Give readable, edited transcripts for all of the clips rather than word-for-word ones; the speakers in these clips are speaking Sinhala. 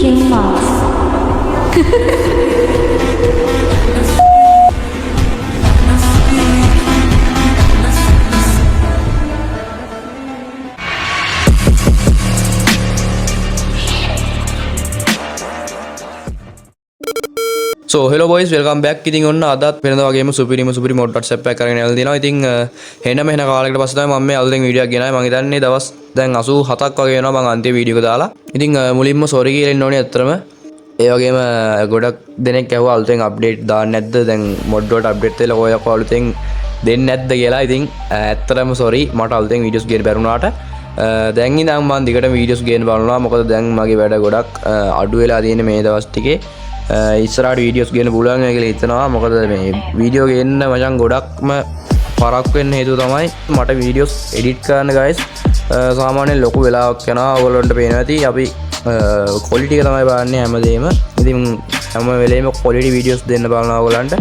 DJ Mouse. So hello boys, welcome back. ඉතින් ඔන්න අදත් වෙනදා වගේම සුපිරිම මොඩ් WhatsApp එකක් කරගෙන යලා දිනවා. ඉතින් හෙනම හෙන කාලයකට පස්සේ තමයි මම මේ අලුතෙන් වීඩියෝ එකක් ගෙනාවේ. මම හිතන්නේ දවස් දැන් 87ක් වගේ වෙනවා මම අන්තිම වීඩියෝ එක දාලා. ඉතින් මුලින්ම sorry කියලා ඉන්න ඕනේ අත්‍තරම. ඒ වගේම ගොඩක් දෙනෙක් ඇහුවා අලුතෙන් අප්ඩේට් දාන්න නැද්ද? දැන් මොඩ් වලට අප්ඩේට් වෙලා ඔයක අලුතෙන් දෙන්නේ නැද්ද කියලා. ඉතින් ඇත්තටම sorry මට අලුතෙන් වීඩියෝස් ගේන්න බැරුණාට. දැන් ඉඳන් මම දිගටම වීඩියෝස් ගේන්න බලනවා. මොකද දැන් මගේ වැඩ ගොඩක් අඩු වෙලා තියෙන්නේ මේ දවස් ටිකේ. ඉස්සරහට වීඩියෝස් ගේන්න පුළුවන් කියලා හිතනවා. මොකද මේ වීඩියෝ ගේන්න මචං ගොඩක්ම පරක් වෙන්න හේතුව තමයි මට වීඩියෝස් එඩිට් කරන්න guys සාමාන්‍යයෙන් ලොකු වෙලාවක් යනවා. ඔයගොල්ලන්ට පේනවා ඇති අපි ක්වොලිටි එක තමයි බලන්නේ හැමදේම. ඉතින් හැම වෙලේම ක්වොලිටි වීඩියෝස් දෙන්න බලනවා ඔයගොල්ලන්ට.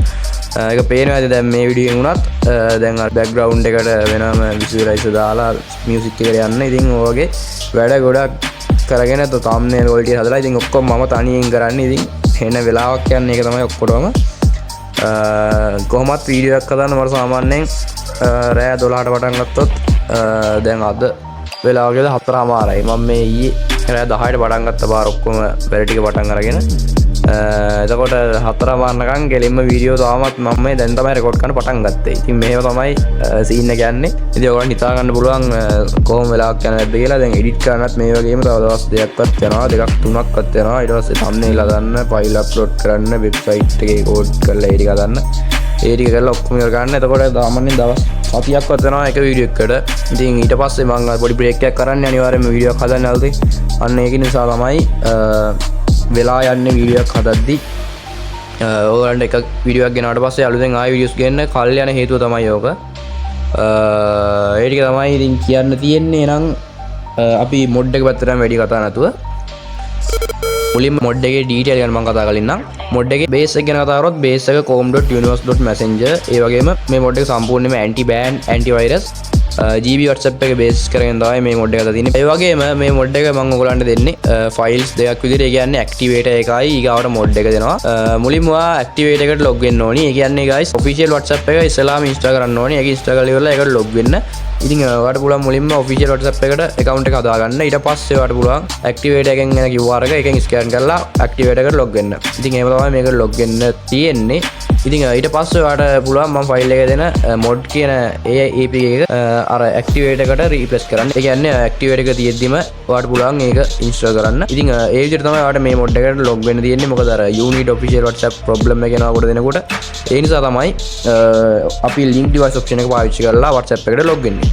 ඒක පේනවා ඇති දැන් මේ වීඩියෝ එකෙන් උනත් දැන් අර බෑග්ග්‍රවුන්ඩ් එකට වෙනම විසුවලයිසර් දාලා මියුසික් එකට යන්න. ඉතින් ඔයගේ වැඩ ගොඩක් කරගෙන thumbnail quality හදලා ඉතින් ඔක්කොම මම තනියෙන් කරන්නේ. ඉතින් එන වෙලාවක් යන්නේ ඒක තමයි ඔක්කොටම. කොහොමත් වීඩියෝ එකක් හදන්න මට සාමාන්‍යයෙන් රෑ 12ට පටන් ගත්තොත් දැන් අද වෙලාව කියලා 4:00යි. මම මේ ඊයේ රෑ 10ට පටන් ගත්ත පාර ඔක්කොම වැඩ ටික පටන් අරගෙන එතකොට 4:00 ගෙලින්ම වීඩියෝ තාමත් මම මේ දැන් තමයි රෙකෝඩ් කරන්න පටන් ගත්තේ. ඉතින් මෙහෙම තමයි සීන් එක යන්නේ. ඉතින් ඔයගොල්ලන් හිතා ගන්න පුළුවන් කොහොම වෙලාවක් යනවද කියලා. දැන් එඩිට් කරන්නත් මේ වගේම තව දවස් දෙකක්වත් යනවා, දෙකක් තුනක්වත් යනවා. ඊට පස්සේ thumbnail හදන්න, ෆයිල් අප්ලෝඩ් කරන්න, වෙබ්සයිට් එකේ කෝඩ් කරලා ඒ ටික හදන්න. ඒ ටික කරලා ඔක්කොම ඉවර ගන්න. එතකොට සාමාන්‍යයෙන් දවස් 7ක්වත් යනවා එක වීඩියෝ එකකට. ඉතින් ඊට පස්සේ මම පොඩි බ්‍රේක් එකක් කරන්න අනිවාර්යයෙන්ම වීඩියෝ එකක් හදන්න ආල්දී. අන්න ඒක නිසා තමයි වෙලා යන්නේ වීඩියෝ එකක් හදද්දි. ඔයාලන්ට එක වීඩියෝ එකක් ගෙනාවට පස්සේ අලුතෙන් ආයෙ වීඩියෝස් ගන්න කල් යන හේතුව තමයි ඕක. ඒ ටික තමයි ඉතින් කියන්න තියෙන්නේ. නම් අපි මොඩ් එක පැත්තටම වැඩි කතා නැතුව මුලින්ම මොඩ් එකේ ඩීටේල් ගැන මම කතා කරලා ඉන්නම්. මොඩ් එකේ බේස් එක ගැන කතා කරොත් බේස් එක com.universe.messenger. ඒ වගේම මේ මොඩ් එක සම්පූර්ණයෙන්ම ඇන්ටි බෑන්, ඇන්ටි වෛරස් GB WhatsApp එක බේස් කරගෙන තමයි මේ මොඩ් එක තියෙන්නේ. ඒ වගේම මේ මොඩ් එක මම ඔයගලන්ට දෙන්නේ ෆයිල්ස් දෙකක් විදිහට. ඒ කියන්නේ ඇක්ටිවේටර් එකයි ඊගාවට මොඩ් එක දෙනවා. මුලින්ම ඔයා ඇක්ටිවේටර් එකට ලොග් වෙන්න ඕනි. ඒ කියන්නේ guys official WhatsApp එක ඉස්සලාම ඉන්ස්ටාල් කරන්න ඕනි. ඒක ඉන්ස්ටාල් කරලා ඉවරලා ඒකට ලොග් වෙන්න. ඉතින් ඔයාලට පුළුවන් මුලින්ම official WhatsApp එකට account එක හදාගන්න. ඊට පස්සේ ඔයාලට පුළුවන් ඇක්ටිවේටර් එකෙන් එන QR එක එකෙන් ස්කෑන් කරලා ඇක්ටිවේටර් එකට ලොග් වෙන්න. ඉතින් එහෙම තමයි මේකට ලොග් වෙන්න තියෙන්නේ. ඉතින් ඊට පස්සේ ඔයාලට පුළුවන් මම ෆයිල් එකේ දෙන mod කියන ඒ APK එක අර ඇක්ටිවේටර් එකට රීප්ලේස් කරන්න. ඒ කියන්නේ ඇක්ටිවේටර් එක තියෙද්දිම ඔයාලට පුළුවන් ඒක ඉන්ස්ටෝල් කරන්න. ඉතින් ඒ විදිහට තමයි ඔයාලට මේ mod එකට ලොග් වෙන්න තියෙන්නේ. මොකද අර you need official WhatsApp problem එක එනවා කොට දෙනකොට. ඒ නිසා තමයි අපි link device option එක පාවිච්චි කරලා WhatsApp එකට ලොග් වෙන්නේ.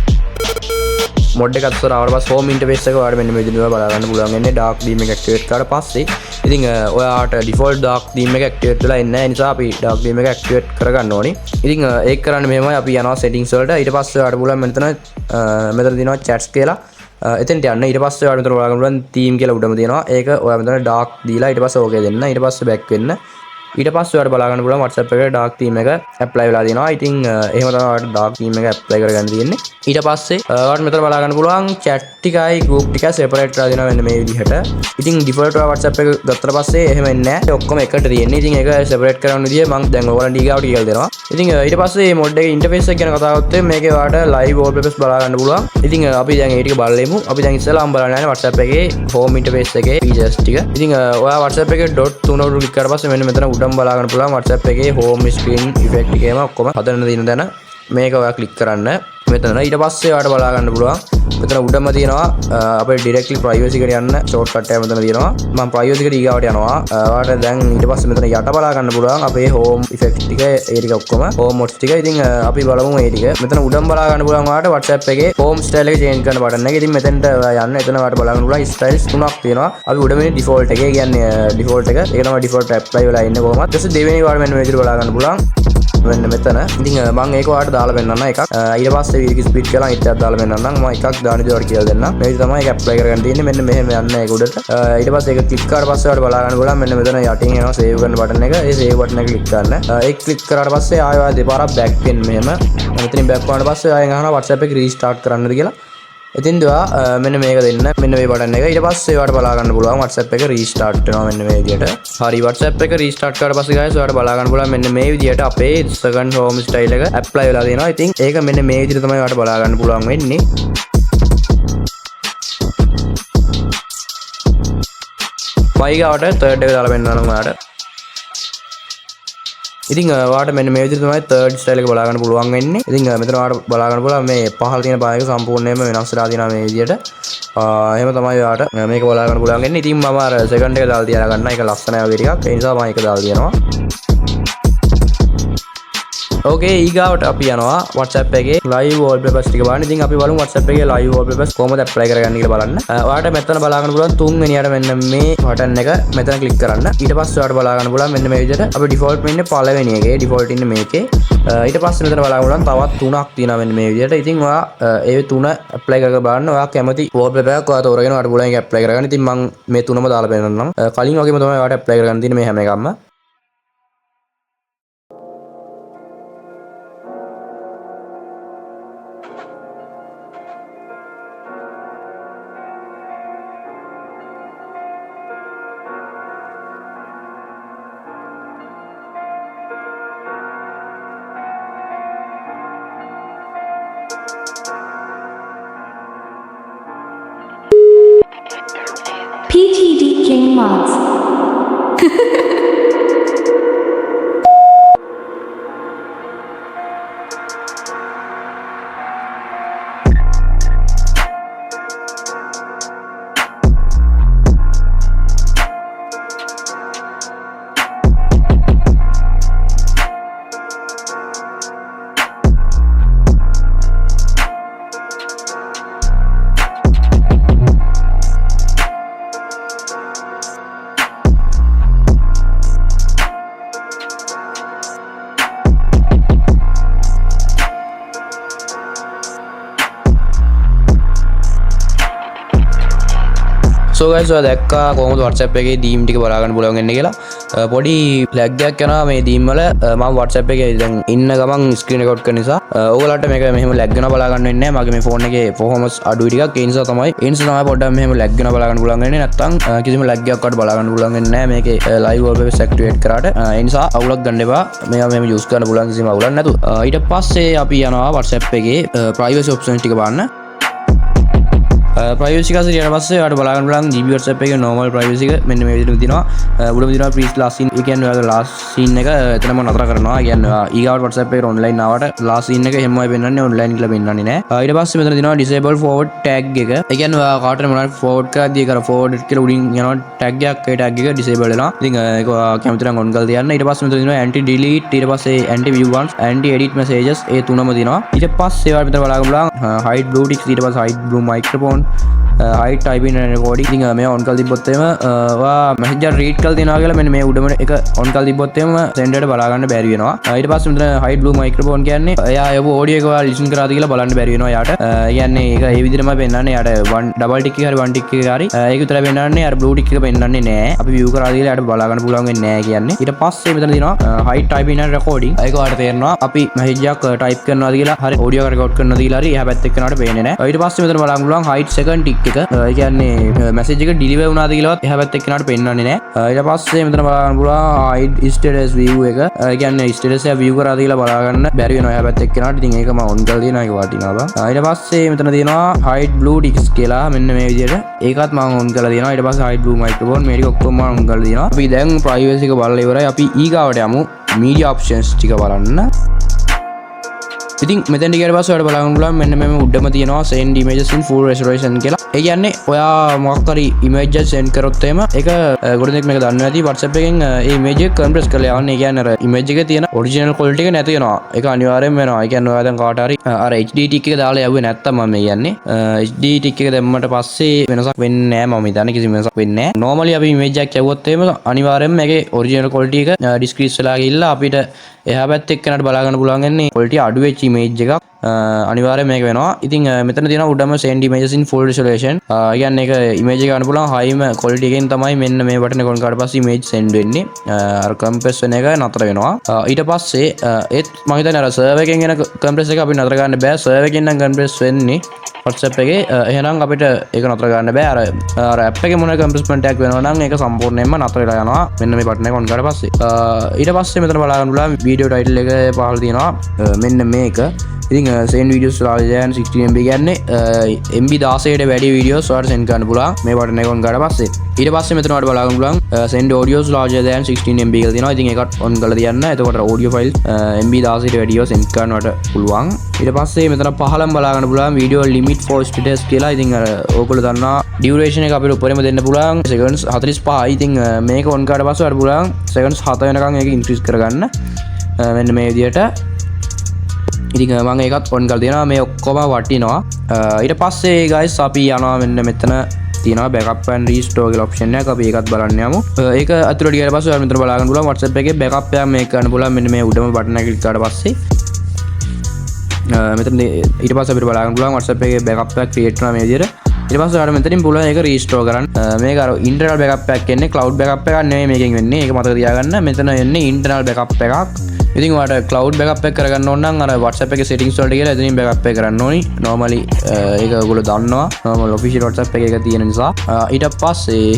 මොඩ් එක අතර ආවට පස්සේ හෝම් ඉන්ටර්ෆේස් එක ඔයාලට මෙන්න මේ විදිහට බලා ගන්න පුළුවන් වෙන්නේ. ඩාර්ක් තීම් එක ඇක්ටිවේට් කරලා පස්සේ ඉතින් ඔයාට ඩිෆෝල්ට් ඩාර්ක් තීම් එක ඇක්ටිවේට් වෙලා ඉන්නේ නැහැ. ඒ නිසා අපි ඩාර්ක් තීම් එක ඇක්ටිවේට් කරගන්න ඕනි. ඉතින් ඒක කරන්න මෙහෙමයි අපි යනවා settings වලට. ඊට පස්සේ ඔයාලට පුළුවන් මෙතන දිනවා chats කියලා. එතනට යන්න. ඊට පස්සේ ඔයාලට මෙතන බලා ගන්න පුළුවන් තීම් කියලා උඩම තියෙනවා. ඒක ඔයා මෙතන ඩාර්ක් දීලා ඊට පස්සේ ඕකේ දෙන්න. ඊට පස්සේ බෑක් වෙන්න. ඊට පස්සේ ඔයාලට බලා ගන්න පුළුවන් WhatsApp එකේ ඩාර්ක් තීම් එක ඇප්ලයි වෙලා තියෙනවා. ඉතින් එහෙම තමයි ඔයාලට ඩාර්ක් තීම් එක ඇප්ලයි කරගන්න තියෙන්නේ. ඊට පස්සේ ඔයාලට මෙතන බලා ගන්න පුළුවන් chat ටිකයි group ටිකයි separate කරලා දෙනවා මෙන්න මේ විදිහට. ඉතින් default WhatsApp එක ගත්තට පස්සේ එහෙම එන්නේ නැහැ. ඔක්කොම එකට තියෙන්නේ. ඉතින් ඒක separate කරන විදිය මම දැන් ඔයාලන්ට ඊගාවට කියලා දෙනවා. ඉතින් ඊට පස්සේ මේ mod එකේ interface එක ගැන කතා කරද්දී මේකේ ඔයාලට live wallpapers බලා ගන්න පුළුවන්. ඉතින් අපි දැන් ඒ ටික බලමු. අපි දැන් ඉස්සෙල්ලාම බලන්න යන්නේ WhatsApp එකේ home interface එකේ features ටික. ඉතින් ඔයා WhatsApp එකේ dot 3 උඩ ක්ලික් කරලා පස්සේ මෙන්න මෙතන උඩම බලා ගන්න පුළුවන් WhatsApp එකේ home screen effect එකේම ඔක්කොම හදන්න දින දැන මේක ඔයා ක්ලික් කරන්න මෙතන. ඊට පස්සේ ඔයාලට බලා ගන්න පුළුවන් මෙතන උඩම තියෙනවා අපේ directly privacy එකට යන්න shortcut එක මෙතන තියෙනවා. මම privacy එකට ඊගාවට යනවා. ඔයාලට දැන් ඊට පස්සේ මෙතන යට බලා ගන්න පුළුවන් අපේ home effect ටික ඒ ටික ඔක්කොම home mods ටික. ඉතින් අපි බලමු මේ ටික. මෙතන උඩම බලා ගන්න පුළුවන් ඔයාලට WhatsApp එකේ home style එක change කරන්න බටන් එක. ඉතින් මෙතෙන්ට යන්න එතන ඔයාලට බලා ගන්න පුළුවන් styles තුනක් තියෙනවා. අපි උඩම ඉන්නේ default එකේ කියන්නේ default එක. ඒක තමයි default apply වෙලා ඉන්නේ කොහොමද. ඊට පස්සේ දෙවෙනි වාර මෙන්න මේ විදිහට බලා ගන්න පුළුවන්. මෙන්න මෙතන. ඉතින් මම ඒක ඔයාලට දාලා පෙන්නන්න එකක්. ඊට පස්සේ වීඩියෝ ස්පීඩ් කියලා අනිත් එකක් දාලා පෙන්නන්නම්. මම එකක් දාන විදිහට කියලා දෙන්නම්. මේ විදිහ තමයි ඒක ඇප්ලයි කරගන්න තියෙන්නේ. මෙන්න මෙහෙම යන්න ඒක උඩට. ඊට පස්සේ ඒක ක්ලික් කරාට පස්සේ ඔයාලට බලා ගන්න පුළුවන් මෙන්න මෙතන යටින් එනවා සේව් කරන බටන් එක. ඒ සේව් බටන් එක ක්ලික් කරන්න. ඒක ක්ලික් කරාට පස්සේ ආයෙ ඔයා දෙපාරක් බෑක් වෙන්න මෙහෙම. මෙතනින් බෑක් වුණාට පස්සේ ආයෙත් අහනවා WhatsApp එක රීස්ටාර්ට් කරන්නද කියලා. ඉතින් දුවා මෙන්න මේක දෙන්න මෙන්න මේ බටන් එක ඊට පස්සේ ඔයාලට බලා ගන්න පුළුවන් WhatsApp එක රීස්ටාර්ට් වෙනවා මෙන්න මේ විදියට. හරි WhatsApp එක රීස්ටාර්ට් කරලා පස්සේ guys ඔයාලට බලා ගන්න පුළුවන් මෙන්න මේ විදියට අපේ second home style එක apply වෙලා තියෙනවා. ඉතින් ඒක මෙන්න මේ විදියට තමයි ඔයාලට බලා ගන්න පුළුවන් වෙන්නේ. මයිගාවට third එක දාලා පෙන්නනවා ඔයාලට. ඉතින් ඔයාලට මෙන්න මේ විදිහට තමයි third style එක බලා ගන්න පුළුවන් වෙන්නේ. ඉතින් මෙතන ඔයාලට බලා ගන්න පුළුවන් මේ පහළ තියෙන පායක සම්පූර්ණයෙන්ම වෙනස් වෙලා තියෙනවා මේ විදිහට. එහෙම තමයි ඔයාලට මේක බලා ගන්න පුළුවන් වෙන්නේ. ඉතින් මම අර second එක දාලා තියලා ගන්න එක ලස්සනයි වගේ ටිකක්. ඒ නිසා මම ඒක දාලා තියෙනවා. ඕකේ ඊගාවට අපි යනවා WhatsApp එකේ live wallpapers ටික බලන්න. ඉතින් අපි බලමු WhatsApp එකේ live wallpapers කොහොමද apply කරගන්නේ කියලා බලන්න. ඔයාලට මෙතන බලා ගන්න පුළුවන් තුන්වෙනියට මෙන්න මේ බටන් එක මෙතන ක්ලික් කරන්න. ඊට පස්සේ ඔයාලට බලා ගන්න පුළුවන් මෙන්න මේ විදිහට අපි default වෙන්නේ පළවෙනි එකේ default ඉන්නේ මේකේ. ඊට පස්සේ මෙතන බලා ගන්න පුළුවන් තවත් තුනක් තියෙනවා මෙන්න මේ විදිහට. ඉතින් ඔයා ඒ තුන apply කරලා බලන්න. ඔයා කැමති wallpaper එකක් ඔයා තෝරගෙන ඔයාලට පුළුවන් ඒක apply කරගන්න. ඉතින් මම මේ තුනම දාලා පෙන්නන්නම්. කලින් වගේම තමයි ඔයාලට apply කරගන්න තියෙන්නේ මේ හැම එකක්ම. PTD King Mods. So guys ඔයා දැක්කා කොහොමද WhatsApp එකේ theme ටික බලා ගන්න පුළුවන් වෙන්නේ කියලා. පොඩි lag එකක් යනවා මේ theme වල. මම WhatsApp එකේ දැන් ඉන්න ගමන් screen record කරන නිසා ඕගලන්ට මේක මෙහෙම lag වෙනවා බලා ගන්න වෙන්නේ නැහැ. මගේ මේ phone එකේ performance අඩුයි ටිකක්. ඒ නිසා තමයි පොඩ්ඩක් මෙහෙම lag වෙනවා බලා ගන්න පුළුවන් වෙන්නේ. නැත්තම් කිසිම lag එකක් වඩ බලා ගන්න පුළුවන් වෙන්නේ නැහැ මේකේ live wallpapers activate කරාට. ඒ නිසා අවුලක් ගන්න එපා. මේවා මෙහෙම use කරන්න පුළුවන් කිසිම අවුලක් නැතුව. ඊට පස්සේ අපි යනවා WhatsApp එකේ privacy options ටික බලන්න. privacy එක ඊට පස්සේ ඔයාලට බලා ගන්න පුළුවන් GB WhatsApp එකේ normal privacy එක මෙන්න මේ විදිහට තියෙනවා. උඩම තියෙනවා please last scene. ඒ කියන්නේ ඔයාලගේ last scene එක එතනම නතර කරනවා. ඒ කියන්නේ ඊගාවට WhatsApp එකට online ආවට last scene එක හැමෝම පෙන්නන්නේ online කියලා පෙන්නන්නේ නැහැ. ඊට පස්සේ මෙතන තියෙනවා disable forward tag එක. ඒ කියන්නේ ඔයා කාටද මොනවද forward කරද්දී ඒක forward කියලා උඩින් යනවා tag එකක්. ඒ tag එක disable වෙනවා. ඉතින් ඒක ඔයා කැමති නම් on කරලා තියන්න. ඊට පස්සේ මෙතන තියෙනවා anti delete, ඊට පස්සේ anti view once, anti edit messages. ඒ තුනම තියෙනවා. ඊට පස්සේ ඔයාලට මෙතන බලා ගන්න පුළුවන් hide blue ticks, ඊට පස්සේ hide blue microphone, hide typing and recording. ඉතින් මේ on කරලා තිබ්බොත් එහෙම ඔයා message එක read කරලා තියනවා කියලා මෙන්න මේ උඩම එක on කරලා තිබ්බොත් එහෙම send එකට බලා ගන්න බැරි වෙනවා. ඊට පස්සේ මෙතන hide blue microphone කියන්නේ එයා යපු audio එක ඔයා listen කරාද කියලා බලන්න බැරි වෙනවා යාට. කියන්නේ ඒක ඒ විදිහටම පෙන්නන්නේ යාට one double tick එක හරි one tick එක හරි ඒක විතරයි පෙන්නන්නේ. අර blue tick එක පෙන්නන්නේ නැහැ. අපි view කරාද කියලා යාට බලා ගන්න පුළුවන් වෙන්නේ නැහැ කියන්නේ. ඊට පස්සේ මෙතන තියෙනවා hide typing and recording. ඒක ඔයාලට තේරෙනවා අපි message එකක් type කරනවාද කියලා හරි audio එක record කරනවාද කියලා හරි එහා පැත්තේ කෙනාට පේන්නේ නැහැ. ඊට පස්සේ මෙතන බලන්න පුළුවන් hide second tick එක. ඒ කියන්නේ message එක deliver වුණාද කියලාවත් එහා පැත්තේ කෙනාට පෙන්නන්නේ නැහැ. ඊට පස්සේ මෙතන බලන්න පුළුවන් hide status view එක. ඒ කියන්නේ status එක view කරාද කියලා බලා ගන්න බැරි වෙනවා එහා පැත්තේ කෙනාට. ඉතින් ඒක මම on කරලා තියෙනවා. ඒක වටිනවා. ඊට පස්සේ මෙතන තියෙනවා hide blue ticks කියලා මෙන්න මේ විදිහට. ඒකත් මම on කරලා තියෙනවා. ඊට පස්සේ hide blue microphone මේ ටික ඔක්කොම මම on කරලා තියෙනවා. අපි දැන් privacy එක බලලා ඉවරයි. අපි ඊගාවට යමු media options ටික බලන්න. ඉතින් මෙතෙන් ටිකට පස්සේ ඔයාලට බලන්න පුළුවන් මෙන්න මෙම උඩම තියෙනවා send images in full resolution කියලා. ඒ කියන්නේ ඔයා මොකක් හරි image එක send කරොත් එහෙම ඒක ගොඩනෙක් මේක දන්නේ නැති WhatsApp එකෙන් ඒ image එක compress කරලා යවන්නේ. ඒ කියන්නේ අර image එකේ තියෙන original quality එක නැති වෙනවා. ඒක අනිවාර්යෙන්ම වෙනවා. ඒ කියන්නේ ඔයා දැන් කාට හරි අර HD tick එක දාලා යවුවේ නැත්තම් මම කියන්නේ HD tick එක දැම්මට පස්සේ වෙනසක් වෙන්නේ නැහැ. මම හිතන්නේ කිසිම වෙනසක් වෙන්නේ නැහැ. normally අපි image එකක් යවුවොත් එහෙම අනිවාර්යෙන්ම මේකේ original quality එක decrease වෙලා ගිහිල්ලා අපිට එහා පැත්තේ එක්කනට බලා ගන්න පුළුවන් වෙන්නේ quality අඩු වෙච්ච image එකක්. අනිවාර්යයෙන් මේක වෙනවා. ඉතින් මෙතන තියෙනවා උඩම send images in full resolution. කියන්නේ ඒක image එක ගන්න පුළුවන් high quality එකෙන් තමයි මෙන්න මේ බටන් එක on කරාට පස්සේ image send වෙන්නේ. අර compress වෙන එක නතර වෙනවා. ඊට පස්සේ ඒත් මම හිතන්නේ අර server එකෙන් එන compress එක අපි නතර ගන්න බෑ. server එකෙන් නම් compress වෙන්නේ. WhatsApp එකේ එහෙනම් අපිට ඒක නතර කරන්න බෑ අර app එකේ මොන කම්ප්‍රෙස්මන්ට් එකක් වෙනවා නම් ඒක සම්පූර්ණයෙන්ම නතර වෙලා යනවා මෙන්න මේ බටන් එක ඔන් කරලා පස්සේ ඊට පස්සේ මෙතන බලා ගන්න පුළුවන් වීඩියෝ ටයිටල් එක පහළ තියෙනවා මෙන්න මේක ඉතින් send videos larger than 16 MB කියන්නේ MB 16ට වැඩි වීඩියෝස් ඔයාලට send කරන්න පුළුවන් මේ බටන් එක ඔන් කරලා පස්සේ ඊට පස්සේ මෙතන ඔයාලට බලා ගන්න පුළුවන් send audios larger than 16 MB කියලා තියෙනවා ඉතින් ඒකත් ඔන් කරලා තියන්න එතකොට audio file MB 16ට වැඩිව send කරන්නට පුළුවන් ඊට පස්සේ මෙතන පහළම බලා ගන්න පුළුවන් video limit for status කියලා ඉතින් අර ඕගොල්ලෝ දන්නා duration එක අපිට උඩරම දෙන්න පුළුවන් seconds 45යි ඉතින් මේක ඔන් කරලා පස්සේ ඔයාලට පුළුවන් seconds 7 වෙනකන් ඒක increase කරගන්න මෙන්න මේ විදියට ඉතින් මම ඒකත් ඔන් කරලා තියෙනවා මේ ඔක්කොම වටිනවා ඊට පස්සේ guys අපි යනවා මෙන්න මෙතන තියෙනවා backup and restore කියලා option එකක් අපි ඒකත් බලන්න යමු ඒක අතුලට ගියාට පස්සේ ඔයාලා මෙතන බලා ගන්න පුළුවන් WhatsApp එකේ backup එකක් මේක කරන්න පුළුවන් මෙන්න මේ උඩම බටන් එක ක්ලික් කරාට පස්සේ මෙතන ඊට පස්සේ අපිට බලා ගන්න පුළුවන් WhatsApp එකේ backup එකක් create කරනවා මේ විදිහට ඊට පස්සේ ඔයාලා මෙතනින් පුළුවන් ඒක restore කරන්න මේක අර internal backup එකක් එන්නේ cloud backup එකක් නෙමෙයි මේකෙන් වෙන්නේ ඒක මතක තියාගන්න මෙතන එන්නේ internal backup එකක් ඉතින් ඔයාලට cloud backup එක කරගන්න ඕන නම් අර WhatsApp එකේ settings වලට ගිහලා එතනින් backup එක කරන්න ඕනි normally ඒක ඔයගොල්ලෝ දන්නවා normal official WhatsApp එකේ තියෙන නිසා ඊට පස්සේ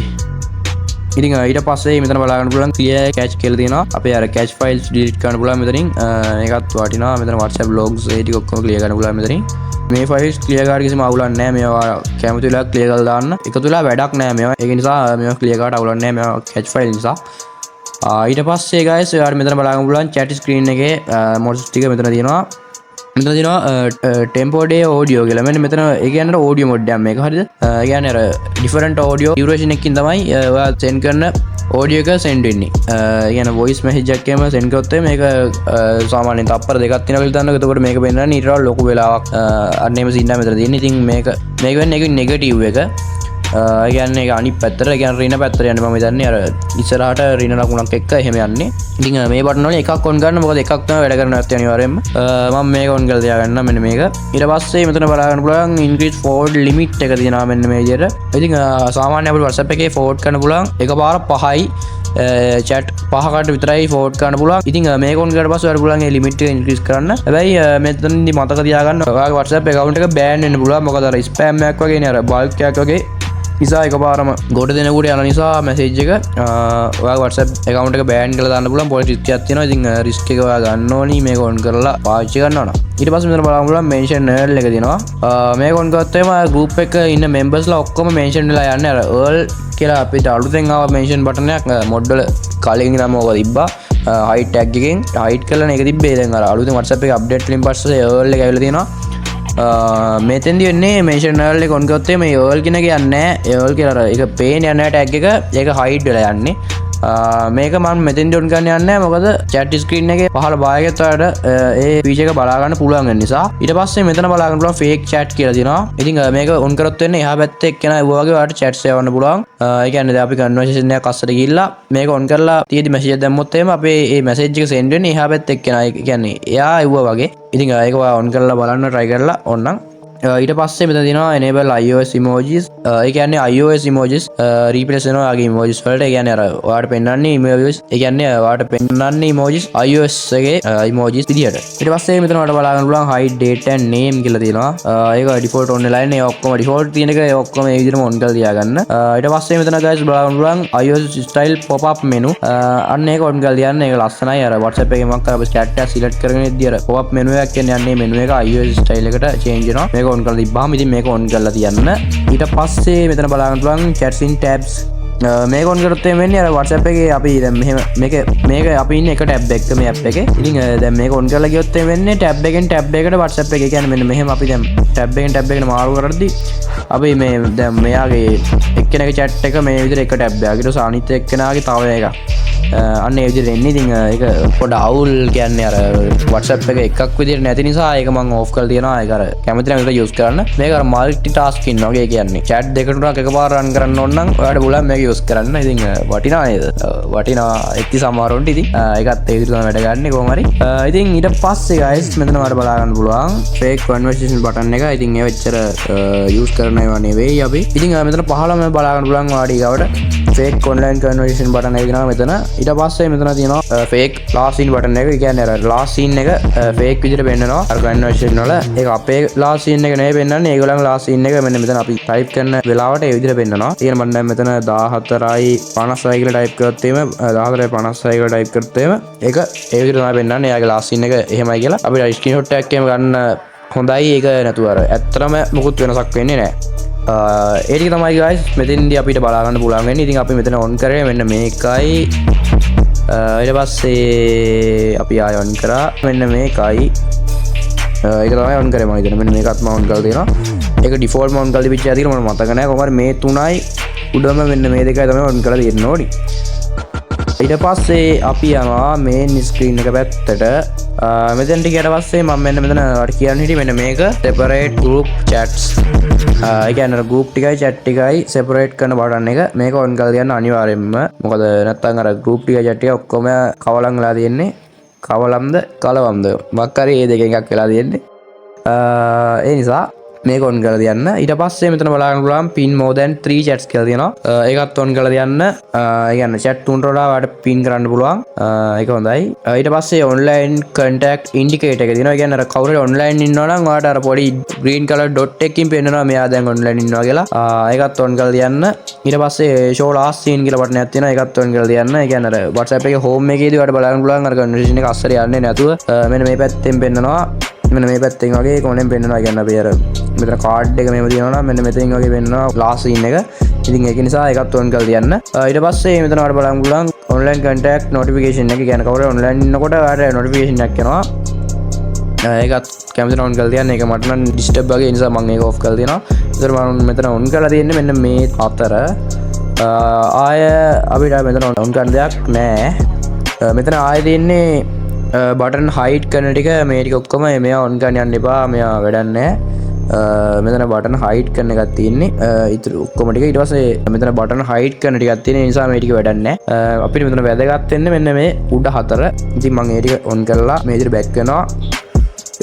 ඉතින් ඊට පස්සේ මෙතන බලා ගන්න පුළුවන් clear cache කියලා තියෙනවා අපේ අර cache files delete කරන්න පුළුවන් මෙතනින් ඒකත් වටිනවා මෙතන WhatsApp logs ඒ ටික ඔක්කොම clear කරන්න පුළුවන් මෙතනින් මේ files clear කරලා කිසිම අවුලක් නැහැ මේවා කැමති වෙලාව clear කරලා දාන්න එකතු වෙලා වැඩක් නැහැ මේවා ඒක නිසා මේවා clear කරලා අවුලක් නැහැ මේවා cache file නිසා ඊට පස්සේ guys ඔයාලා මෙතන බලා ගන්න පුළුවන් chat screen එකේ mods ටික මෙතන තියෙනවා tempo day audio කියලා මෙන්න මෙතන ඒ කියන්නේ audio mode එකක් මේක හරියද ඒ කියන්නේ අර different audio duration එකකින් තමයි ඔයා send කරන audio එක send වෙන්නේ ඒ කියන්නේ voice message එකක් එහෙම send කරොත් මේක සාමාන්‍යයෙන් තප්පර දෙකක් තියෙනවා කියලා හිතන්න එතකොට මේක වෙන්නන්නේ ඊට වඩා ලොකු වෙලාවක් අන්නේම සින්න මෙතන තියෙන්නේ ඉතින් මේක වෙන්නේ ඒක නෙගටිව් එක ඒ කියන්නේ ඒක අනිත් පැත්තට ඒ කියන්නේ රින පැත්තට යන්නේ මම හිතන්නේ අර ඉස්සරහට රින ලකුණක් එක්ක එහෙම යන්නේ. ඉතින් මේ බටන් වල එකක් ඔන් ගන්න මොකද එකක් තමයි වැඩ කරන්න නැත්තේ අනිවාර්යයෙන්ම. මම මේක ඔන් කරලා තියාගන්න මෙන්න මේක. ඊට පස්සේ මෙතන බලා ගන්න පුළුවන් increase forward limit එක තියෙනවා මෙන්න මේ විදිහට. ඉතින් සාමාන්‍ය අපිට WhatsApp එකේ forward කරන්න පුළුවන් එකපාර 5යි chat 5කට විතරයි forward කරන්න පුළුවන්. ඉතින් මේක ඔන් කරලා පස්සේ ඔයාලට පුළුවන් ඒ limit එක increase කරන්න. හැබැයි මෙතනදී මතක තියාගන්න ඔයාගේ WhatsApp account එක ban වෙන්න පුළුවන්. මොකද අර spam එකක් වගේ නේ අර bulk එකක් වගේ නිසා එකපාරම ගොඩ දෙනකොට යන නිසා මැසේජ් එක ඔයාගේ WhatsApp account එක ban කරලා දාන්න පුළුවන් පොඩි රිස්ක් එකක් තියෙනවා. ඉතින් රිස්ක් එක ඔයා ගන්න ඕනි මේක ඔන් කරලා පාවිච්චි කරනවා නම්. ඊට පස්සේ මෙතන බලන්න පුළුවන් mention earl එක තියෙනවා. මේක ඔන් කරත් එම group එක ඉන්න members ලා ඔක්කොම mention වෙලා යන්නේ අර earl කියලා අපිට අලුතෙන් ආව mention බටන් එකක් mod වල කලින් ඉඳන්ම ඕක තිබ්බා. hide tag එකෙන් hide කරලා ඒක තිබ්බේ දැන් අර අලුතෙන් WhatsApp එකේ update වලින් පස්සේ earl එක ඇවිල්ලා තියෙනවා. මෙතෙන්දි වෙන්නේ mention earl එක on කරොත් මේ earl කියන එක යන්නේ නැහැ. earl කියලා ඒක පේන්නේ නැහැ tag එක. ඒක hide වෙලා යන්නේ. මේක මම මෙතෙන්දි on කරන්න යන්නේ නැහැ. මොකද chat screen එකේ පහළ භාගයකට වලට ඒ feature එක බලා ගන්න පුළුවන් වෙන නිසා. ඊට පස්සේ මෙතන බලා ගන්න පුළුවන් fake chat කියලා තියෙනවා. ඉතින් මේක on කරොත් වෙන්නේ එහා පැත්තේ එක්කෙනා ඇව්වා වගේ ඔයාලට chat සේවන්න පුළුවන්. ඒ කියන්නේ දැන් අපි conversation එකක් අස්සට ගිහිල්ලා මේක on කරලා තියෙදි message එකක් දැම්මොත් එහෙම අපේ මේ message එක send වෙන්නේ එහා පැත්තේ එක්කෙනා. ඒ කියන්නේ එයා ඇව්වා වගේ. ඉතින් ඒක ඔයා on කරලා බලන්න try කරලා ඕනනම් ඊට පස්සේ මෙතන තියෙනවා enable iOS emojis. ඒ කියන්නේ iOS emojis replace වෙනවා යාගේ emojis වලට. ඒ කියන්නේ අර ඔයාලට පෙන්වන්නේ emojis. ඒ කියන්නේ ඔයාලට පෙන්වන්නේ emojis iOS එකේ emojis විදියට. ඊට පස්සේ මෙතන ඔයාලට බලා ගන්න පුළුවන් hide date and name කියලා තියෙනවා. ඒක default on වෙලා ඉන්නේ. ඒ ඔක්කොම default තියෙන එක ඒ ඔක්කොම මේ විදිහටම on කරලා තියාගන්න. ඊට පස්සේ මෙතන guys බලා ගන්න පුළුවන් iOS style pop up menu. අන්න ඒක on කරලා තියන්න. ඒක ලස්සනයි. අර WhatsApp එකේ මොකක් කරලා chat එක select කරගෙන ඉද්දී අර pop up menu එකක් කියන්නේ යන්නේ menu එක iOS style එකට change වෙනවා. මේක on කරලා තිබ්බාම ඉතින් මේක on කරලා තියන්න. ඊට පස්සේ මෙතන බලා ගන්න පුළුවන් chats in tabs. මේක on කරොත් වෙන්නේ අර WhatsApp එකේ අපි දැන් මෙහෙම මේක අපි ඉන්නේ එක tab එකක මේ app එකේ. ඉතින් දැන් මේක on කරලා ගියොත් වෙන්නේ tab එකෙන් tab එකකට WhatsApp එකේ කියන්නේ මෙන්න මෙහෙම අපි දැන් tab එකෙන් tab එකට මාරු කරද්දී අපි මේ දැන් මෙයාගේ එක්කෙනාගේ chat එක මේ විදිහට එක tab එකක්. ඊට පස්සේ අනිත් එක්කෙනාගේ තව එකක්. අන්න ඒ විදිහට එන්නේ. ඉතින් ඒක පොඩ අවුල් කියන්නේ අර WhatsApp එක එකක් විදිහට නැති නිසා ඒක මම off කරලා තියෙනවා. ඒක අර කැමති නම් ඒක use කරන්න. මේක අර multi tasking වගේ කියන්නේ chat දෙක තුනක් එකපාර run කරන්න ඕන නම් ඔයාලට පුළුවන් මේක use කරන්න. ඉතින් වටිනා නේද? වටිනා එක්ටි සමහරවන්ට ඉතින් ඒකත් ඒ විදිහට තමයි වැඩ ගන්න කොහොම හරි. ඉතින් ඊට පස්සේ guys මෙතන ඔයාලට බලා ගන්න පුළුවන් fake conversation button එක. ඉතින් ඒ වෙච්චර use කරන ඒවා නෙවෙයි අපි. ඉතින් මෙතන පහළම බලා ගන්න පුළුවන් ඔයාලට ෆේක් ඔන්ලයින් කන්වර්සේෂන් බටන් එක තියෙනවා මෙතන. ඊට පස්සේ මෙතන තියෙනවා ෆේක් ලාස්ට් සීන් බටන් එක. ඒ කියන්නේ අර ලාස්ට් සීන් එක ෆේක් විදිහට පෙන්නනවා අර කන්වර්සේෂන් වල. ඒක අපේ ලාස්ට් සීන් එක නෙවෙයි පෙන්නන්නේ. ඒගොල්ලන්ගේ ලාස්ට් සීන් එක මෙන්න මෙතන අපි ටයිප් කරන වෙලාවට ඒ විදිහට පෙන්නනවා. ඊගෙන මම දැන් මෙතන 14:56 කියලා ටයිප් කරොත් එහෙම 14:56 කියලා ටයිප් කරොත් එහෙම ඒක ඒ විදිහට තමයි පෙන්නන්නේ. එයාගේ ලාස්ට් සීන් එක එහෙමයි කියලා. අපිට ස්ක්‍රීන්ෂොට් එකක් එහෙම ගන්න හොඳයි. ඒක නැතුව අර ඇත්තටම මොකුත් වෙනසක් වෙන්නේ නැහැ. ඒක තමයි guys මෙතෙන්දී අපිට බලා ගන්න පුළුවන් වෙන්නේ. ඉතින් අපි මෙතන ඔන් කරේ මෙන්න මේකයි. ඊට පස්සේ අපි ආය ඔන් කරා මෙන්න මේකයි. ඒක තමයි ඔන් කරේ මම හිතන්නේ. මෙන්න මේකත් මම ඔන් කරලා තියෙනවා. ඒක ඩිෆෝල්ට් මම ඔන් කරලා තිබිච්ච ඇතිර මම මතක නැහැ. කොහොමද මේ තුනයි උඩම මෙන්න මේ දෙකයි තමයි ඔන් කරලා තියෙන්න ඕනි. ඊට පස්සේ අපි යනවා මේන් ස්ක්‍රීන් එක පැත්තට. මෙතෙන්ට ගියට පස්සේ මම මෙන්න මෙතන වට කියන්න හිටියේ මෙන්න මේක separate group chats. ඒ කියන්නේ group ටිකයි chat ටිකයි separate කරන බටන් එක මේක ඔන් කරලා තියන්න අනිවාර්යෙන්ම. මොකද නැත්තම් අර group ටිකයි chat ටික ඔක්කොම කවලම් වෙලා තියෙන්නේ. කවලම්ද කලවම්ද මොකක් හරි මේ දෙකෙන් එකක් වෙලා තියෙන්නේ. ඒ නිසා මේක ඔන් කරලා තියන්න. ඊට පස්සේ මෙතන බලන්න පුළුවන් pin more than 3 chats කියලා තියෙනවා. ඒකත් ඔන් කරලා තියන්න. ඒ කියන්නේ chat තුනට වඩා ඔයාලට pin කරන්න පුළුවන්. ඒක හොඳයි. ඊට පස්සේ online contact indicator එක තියෙනවා. ඒ කියන්නේ අර කවුරු හරි online ඉන්නවා නම් ඔයාලට අර පොඩි green color dot එකකින් පෙන්නනවා මෙයා දැන් online ඉන්නවා කියලා. ඒකත් ඔන් කරලා තියන්න. ඊට පස්සේ show last scene කියලා බටන් එකක් තියෙනවා. ඒකත් ඔන් කරලා තියන්න. ඒ කියන්නේ අර WhatsApp එකේ home එකේදී ඔයාලට බලන්න පුළුවන් අර conversation එක අස්සර යන්නේ නැතුව මෙන්න මේ පැත්තෙන් පෙන්නනවා. මෙන්න මේ පැත්තෙන් වගේ කොනෙන් පෙන්නනවා. කියන්නේ අපි අර මෙතන කාඩ් එක මෙහෙම තියෙනවා නම් මෙන්න මෙතෙන් වගේ වෙන්නවා ලාස්ට් සීන් එක. ඉතින් ඒක නිසා ඒකත් ඔන් කරලා තියන්න. ඊට පස්සේ මෙතන ඔයාලට බලන්න පුළුවන් online contact notification එක. කියන්නේ කවුරු online ඉන්නකොට ඔයාලට notification එකක් එනවා. ඒකත් කැමතිනම් ඔන් කරලා තියන්න. ඒක මට නම් disturb වගේ නිසා මම ඒක off කරලා තියෙනවා. ඒතර මම මෙතන ඔන් කරලා තියෙන්නේ මෙන්න මේ අතර. ආය අපිට මෙතන ඔන් කරන්න දෙයක් නැහැ. මෙතන ආය තියෙන්නේ බටන් හයිට් කරන ටික මේ ටික ඔක්කොම මෙයා ඔන් කරන්න යන්න එපා. මෙයා වැඩක් නැහැ. මෙතන බටන් හයිට් කරන එකක් තියෙන්නේ. ඉතුරු ඔක්කොම ටික ඊට පස්සේ මෙතන බටන් හයිට් කරන ටිකක් තියෙන නිසා මේ ටික වැඩක් නැහැ. අපිට මෙතන වැදගත් වෙන්නේ මෙන්න මේ උඩ හතර. ඉතින් මම මේ ටික ඔන් කරලා මේ විදිහට බැක් කරනවා.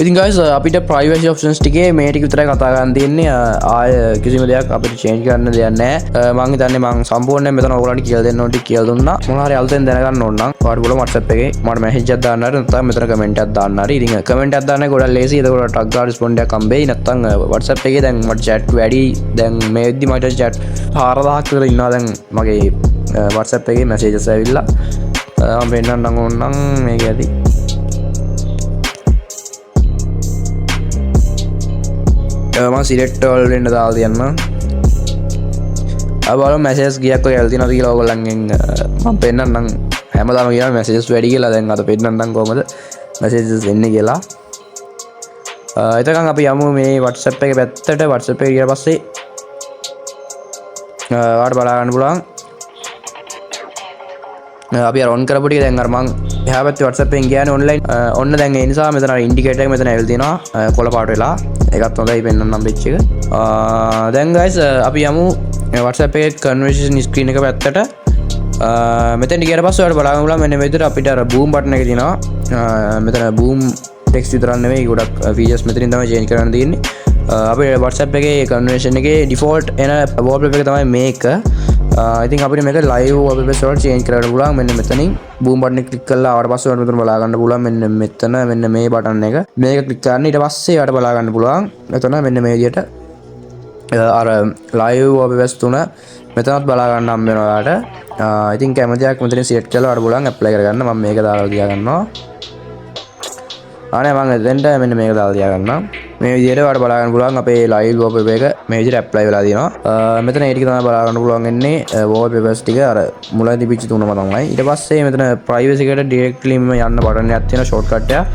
ඉතින් guys අපිට privacy options ටිකේ මේ ටික විතරයි කතා කරන්න තියෙන්නේ. ආය කිසිම දෙයක් අපිට change කරන්න දෙයක් නැහැ. මම හිතන්නේ මම සම්පූර්ණයෙන් මෙතන ඔයගොල්ලන්ට කියලා දෙන්න ඕන ටික කියලා දුන්නා. මොනවා හරි අලුතෙන් දැනගන්න ඕන නම් ඔයාලට බලමු WhatsApp එකේ මට message එකක් දාන්න හරි නැත්නම් මෙතන comment එකක් දාන්න හරි. ඉතින් comment එකක් දාන්න ගොඩක් ලේසි. ඒක ගොඩක් ටක් ගාලා respond එකක් හම්බෙයි. නැත්නම් WhatsApp එකේ දැන් මට chat වැඩි. දැන් මේ වෙද්දි මට chat 4000ක් විතර ඉන්නවා දැන් මගේ WhatsApp එකේ messages ඇවිල්ලා. මම පෙන්නන්නම් ඕන නම් මේක ඇති. මම සිලෙක්ට් වල වෙන්න දාලා තියන්න. බලමු මැසේජ් ගියක් ඔය ඇවිල්ලා තියෙනවද කියලා ඕගොල්ලන්ගෙන් මම පෙන්නන්නම්. හැමදාම කියනවා මැසේජස් වැඩි කියලා. දැන් අද පෙන්නන්නම් කොහමද මැසේජස් එන්නේ කියලා. එතකන් අපි යමු මේ WhatsApp එකේ පැත්තට. WhatsApp එකේ ගියා පස්සේ ඔයාලට බලා ගන්න පුළුවන්. අපි අර ඔන් කරපු ටික දැන් අර මං එහා පැත්තේ WhatsApp එකෙන් ගියානේ ඔන්ලයින්. ඔන්න දැන් ඒ නිසා මෙතන අර ඉන්ඩිකේටර් එක මෙතන ඇවිල්ලා තියෙනවා කොළ පාට වෙලා. ඒකත් හොඳයි පෙන්නන්නම් පිච් එක. දැන් guys අපි යමු WhatsApp එකේ conversation screen එක පැත්තට. මෙතෙන් ගියට පස්සේ ඔයාලට බලන්න පුළුවන් මෙන්න මේ විදිහට අපිට අර boom button එක තියෙනවා. මෙතන boom text විතරක් නෙවෙයි ගොඩක් features මෙතනින් තමයි change කරන්න තියෙන්නේ. අපේ WhatsApp එකේ conversation එකේ default එන wallpaper එක තමයි මේක. ඉතින් අපිට මේක live wallpapers වලට change කරන්න පුළුවන්. මෙන්න මෙතනින් boom button එක click කරලා ආවට පස්සේ ඔයාලට මෙතන බලා ගන්න පුළුවන් මෙන්න මෙතන මෙන්න මේ button එක. මේක click කරන්න ඊට පස්සේ ඔයාලට බලා ගන්න පුළුවන්. මෙතන මෙන්න මේ විදිහට අර live wallpapers තුන මෙතනත් බලා ගන්න හම්බ වෙනවා ඔයාලට. ඉතින් කැමතියක් මෙතනින් select කරලා ඔයාලට බලන්න apply කරගන්න. මම මේක දාලා තියා ගන්නවා. අනේ මම එතෙන්ට මෙන්න මේක දාලා තියා ගන්නම්. මේ විදිහට ඔයාලට බලා ගන්න පුළුවන් අපේ live wallpaper එක මේ විදිහට apply වෙලා තියෙනවා. මෙතන ඒ ටික තමයි බලා ගන්න පුළුවන් වෙන්නේ wallpapers ටික අර මුලින් තිබිච්ච තුනම තමයි. ඊට පස්සේ මෙතන privacy එකට directly යන්න බටන් එකක් තියෙනවා shortcut එක.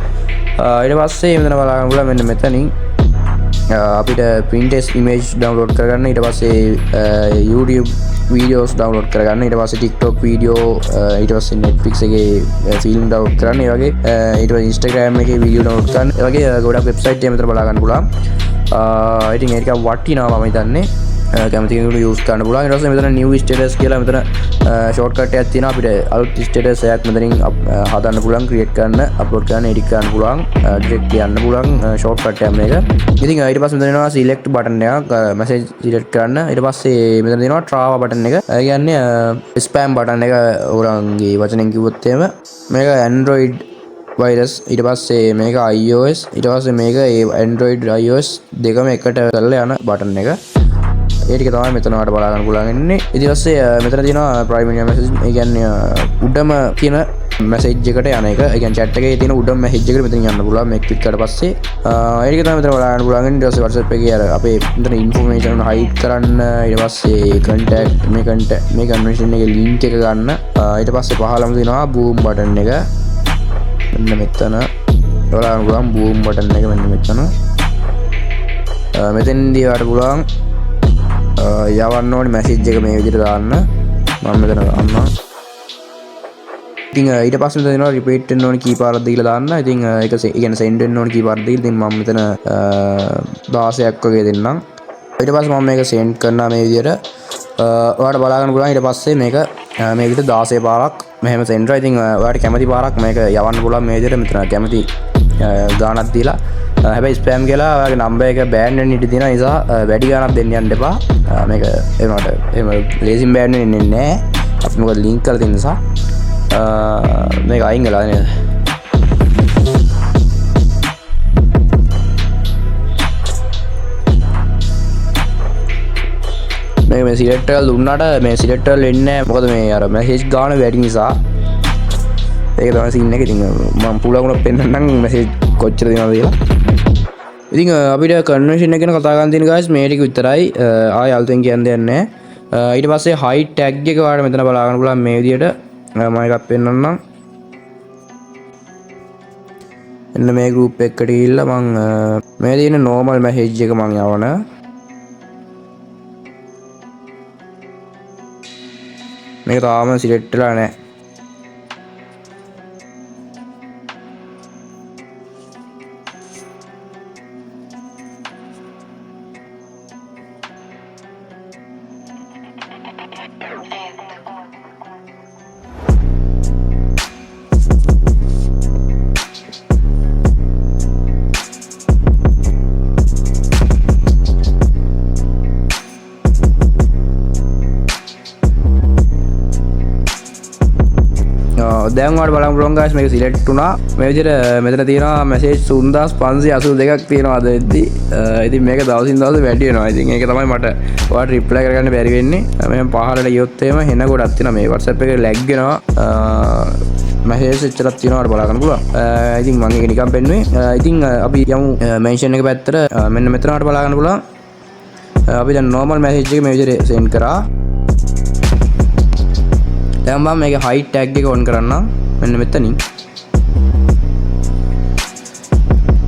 ඊට පස්සේ මෙතන බලා ගන්න පුළුවන් මෙන්න මෙතනින් අපිට Pinterest image download කරගන්න. ඊට පස්සේ YouTube videos download කරගන්න. ඊට පස්සේ TikTok video, ඊට පස්සේ Netflix එකේ film download කරන්න. ඒ වගේ ඊට පස්සේ Instagram එකේ video download කරන්න. ඒ වගේ ගොඩක් website එක මෙතන බලා ගන්න පුළුවන්. ඉතින් ඒක වටිනවා මම හිතන්නේ. කැමති කෙනෙකුට යූස් කරන්න පුළුවන්. ඊට පස්සේ මෙතන new status කියලා මෙතන shortcut එකක් තියෙනවා. අපිට අලුත් status එකක් මෙතනින් හදන්න පුළුවන්, create කරන්න, upload කරන්න, edit කරන්න පුළුවන්, direct යන්න පුළුවන් shortcut එකක් මේක. ඉතින් ඊට පස්සේ මෙතන එනවා select button එකක්, message select කරන්න. ඊට පස්සේ මෙතන තියෙනවා Trava button එක. ඒ කියන්නේ spam button එක ඔයගොල්ලන්ගේ වචනෙන් කිව්වොත් එහෙම මේක Android virus. ඊට පස්සේ මේක iOS. ඊට පස්සේ මේක Android iOS දෙකම එකට කරලා යන button එක. ඒ ටික තමයි මෙතන ඔයාලට බලා ගන්න පුළුවන් ඉන්නේ. ඊට පස්සේ මෙතන තියෙනවා primary message. ඒ කියන්නේ උඩම කියන message එකට යන එක. ඒ කියන්නේ chat එකේ තියෙන උඩම message එකට මෙතන යන්න පුළුවන්. මේක ක්ලික් කරලා පස්සේ ඒ ටික තමයි මෙතන බලා ගන්න පුළුවන්. ඊට පස්සේ WhatsApp එකේ අර අපේ මෙතන information hide කරන්න. ඊට පස්සේ contact මේ conversation එකේ link එක ගන්න. ඊට පස්සේ පහළම තියෙනවා boom button එක. මෙන්න මෙතන බලා ගන්න පුළුවන් boom button එක මෙන්න මෙතන. මෙතෙන්දී ඔයාලට පුළුවන් යවන්න ඕනේ මැසේජ් එක මේ විදිහට දාන්න. මම මෙතන දාන්නම්. ඉතින් ඊට පස්සේ මෙතන දෙනවා රිපීට් වෙන්න ඕනේ කීපාරක්ද කියලා දාන්න. ඉතින් ඒක කියන්නේ සෙන්ඩ් වෙන්න ඕනේ කීපාරක්ද කියලා. ඉතින් මම මෙතන 16ක් වගේ දෙන්නම්. ඊට පස්සේ මම මේක සෙන්ඩ් කරනවා මේ විදිහට. ඔයාලට බලා ගන්න පුළුවන්. ඊට පස්සේ මේක මේ විදිහට 16 පාරක් මෙහෙම සෙන්ඩ් කරා. ඉතින් ඔයාලට කැමති පාරක් මේක යවන්න පුළුවන් මේ විදිහට. මෙතන කැමති ගානක් දීලා. හැබැයි ස්පෑම් කියලා ඔයාගේ නම්බර් එක බෑන් වෙන්න ඉඩ තියෙන නිසා වැඩි ගානක් දෙන්න යන්න එපා. මේක එහෙම ලේසින් බෑන් වෙන්නේ නැහැ. අපි මොකද ලින්ක් කරලා තියෙන නිසා මේක අයින් කළා නේද? මේ සිලෙක්ට් කරලා දුන්නාට මේ සිලෙක්ට් කරලා වෙන්නේ නැහැ. මොකද මේ අර මැසේජ් ගාන වැඩි නිසා. ඒක තමයි සීන් එක. ඉතින් මම පුළුවන් පෙන්නන්නම් මැසේජ් කොච්චර දෙනවද කියලා. ඉතින් අපිට කන්වර්ෂන් එක ගැන කතා කරන්න තියෙන guys මේ ටික විතරයි. ආයෙ අලුතෙන් කියන්න දෙයක් නැහැ. ඊට පස්සේ hide tag එක ඔයාලට මෙතන බලා ගන්න පුළුවන් මේ විදියට. මම එකක් පෙන්නන්නම්. එන්න මේ group එකකට ගිහිල්ලා මම මේ තියෙන normal message එක මම යවන. මේක තාම select වෙලා නැහැ. දැන් ඔයාලට බලන්න පුළුවන් guys මේක සිලෙක්ට් වුණා. මේ විදිහට මෙතන තියෙනවා මැසේජ් 3582ක් තියෙනවා අද වෙද්දි. ඉතින් මේක දවසින් දවස වැඩි වෙනවා. ඉතින් ඒක තමයි මට ඔයාලට රිප්ලයි කරගන්න බැරි වෙන්නේ. මම පහළට ගියොත් එහෙම හෙන ගොඩක් තියෙනවා. මේ WhatsApp එකේ ලැග් වෙනවා. මැසේජ් එච්චරක් තියෙනවා ඔයාලට බලා ගන්න පුළුවන්. ඉතින් මම ඒක නිකන් පෙන්නුවේ. ඉතින් අපි යමු මෙන්ෂන් එක පැත්තට. මෙන්න මෙතන ඔයාලට බලා ගන්න පුළුවන්. අපි දැන් normal message එක මේ විදිහට send කරා. දැන් මම මේක hide tag එක on කරන්නම්. මෙන්න මෙතනින්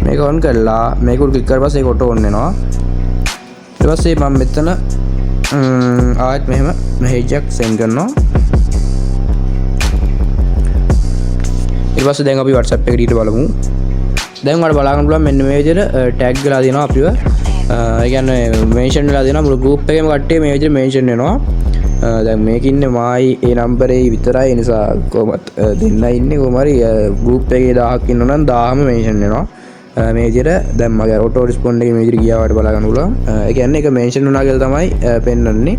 මේක on කරලා මේක උඩ ක්ලික් කරලා පස්සේ ඒක auto on වෙනවා. ඊට පස්සේ මම මෙතන ආයෙත් මෙහෙම message එකක් send කරනවා. ඊට පස්සේ දැන් අපි WhatsApp එකට ඊට බලමු. දැන් ඔයාලට බලා ගන්න පුළුවන් මෙන්න මේ විදිහට tag වෙලා තියෙනවා අපිව. ඒ කියන්නේ mention වෙලා තියෙනවා මුළු group එකේම කට්ටිය මේ විදිහට mention වෙනවා. දැන් මේක ඉන්නේ මායි ඒ නම්බරේ විතරයි. ඒ නිසා කොහොමත් දෙන්නයි ඉන්නේ. කොහොම හරි group එකේ 1000ක් ඉන්නවනම් 1000ම mention වෙනවා. මේ විදිහට දැන් මගේ auto respond එකේ මේ විදිහට ගියාවට බලා ගන්න පුළුවන්. ඒ කියන්නේ ඒක mention වුණා කියලා තමයි පෙන්වන්නේ.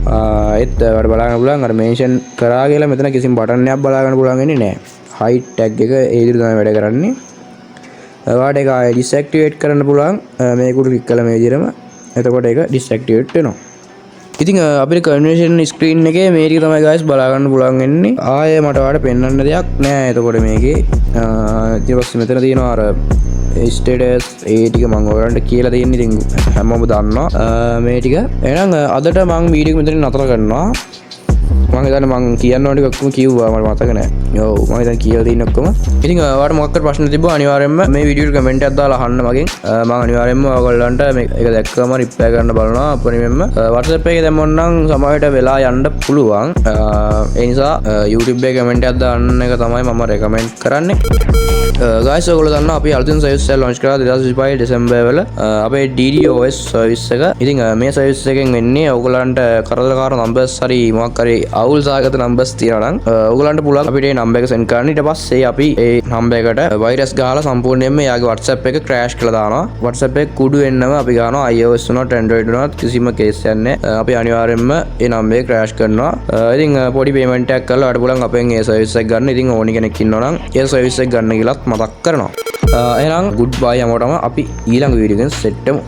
ඒත් ඔයාලට බලා ගන්න පුළුවන් අර mention කරා කියලා මෙතන කිසිම බටන් එකක් බලා ගන්න පුළුවන් වෙන්නේ නැහැ. hide tag එක ඒ විදිහට තමයි වැඩ කරන්නේ. ඔයාලට ඒක ආයෙ disactivate කරන්න පුළුවන්. මේක උඩ ක්ලික් කළා මේ විදිහටම. එතකොට ඒක disactivate වෙනවා. ඉතින් අපිට කන්වර්ෂන් ස්ක්‍රීන් එකේ මේ ටික තමයි guys බලා ගන්න පුළුවන් වෙන්නේ. ආයෙ මට ඔයාලට පෙන්වන්න දෙයක් නැහැ. එතකොට මේකේ ඊට පස්සේ මෙතන තියෙනවා අර ස්ටේටස් ඒ ටික මම ඔයාලන්ට කියලා දෙන්නේ. ඉතින් හැමෝම දන්නවා මේ ටික. එහෙනම් අදට මම වීඩියෝ එක මෙතනින් නතර කරනවා. මම හිතන්නේ මම කියන්න ඕන ටික ඔක්කොම කිව්වා මට මතක නැහැ. ඔව් මම හිතන්නේ කියලා තියෙන ඔක්කොම. ඉතින් ඔයාලට මොකක්ද ප්‍රශ්න තිබ්බොත් අනිවාර්යයෙන්ම මේ වීඩියෝ එකට කමෙන්ට් එකක් දාලා අහන්න මගෙන්. මම අනිවාර්යයෙන්ම ඔයගොල්ලන්ට මේක දැක්කම රිප්ලයි කරන්න බලනවා. අපරිමෙන්ම WhatsApp එකේ දැම්මොත් නම් සමහරවිට වෙලා යන්න පුළුවන්. ඒ නිසා YouTube එකේ කමෙන්ට් එකක් දාන්න එක තමයි මම රෙකමෙන්ඩ් කරන්නේ. ගයිස් ඔයගොල්ලෝ දන්නවා අපි අලුතින් සර්විස් එක ලොන්ච් කරා 2025 දෙසැම්බර් වල අපේ DDoS සර්විස් එක. ඉතින් මේ සර්විස් එකෙන් වෙන්නේ ඔයගොල්ලන්ට කරදරකාර නම්බර්ස් හරි මොකක් හරි අවුල් සහගත නම්බර්ස් තියෙනවා නම් ඔයගොල්ලන්ට පුළුවන් අපිට මේ නම්බර් එක සෙන්ඩ් කරන්න. ඊට පස්සේ අපි ඒ නම්බර් එකට වෛරස් ගහලා සම්පූර්ණයෙන්ම එයාගේ WhatsApp එක ක්‍රෑෂ් කරලා දානවා. WhatsApp එක කුඩු වෙන්නම අපි ගන්නවා iOS උනත් Android උනත් කිසිම කේස් එකක් නැහැ. අපි අනිවාර්යයෙන්ම ඒ නම්බර් එක ක්‍රෑෂ් කරනවා. ඉතින් පොඩි පේමන්ට් එකක් කරලා ඔයාලට පුළුවන් අපෙන් ඒ සර්විස් එක ගන්න. ඉතින් ඕනි කෙනෙක් ඉන්නවා නම් ඒ සර්විස් එක ගන්න කියලාත් මතක් කරනවා. එහෙනම් good bye හැමෝටම අපි ඊළඟ වීඩියෝ එකෙන් සෙට් වෙමු.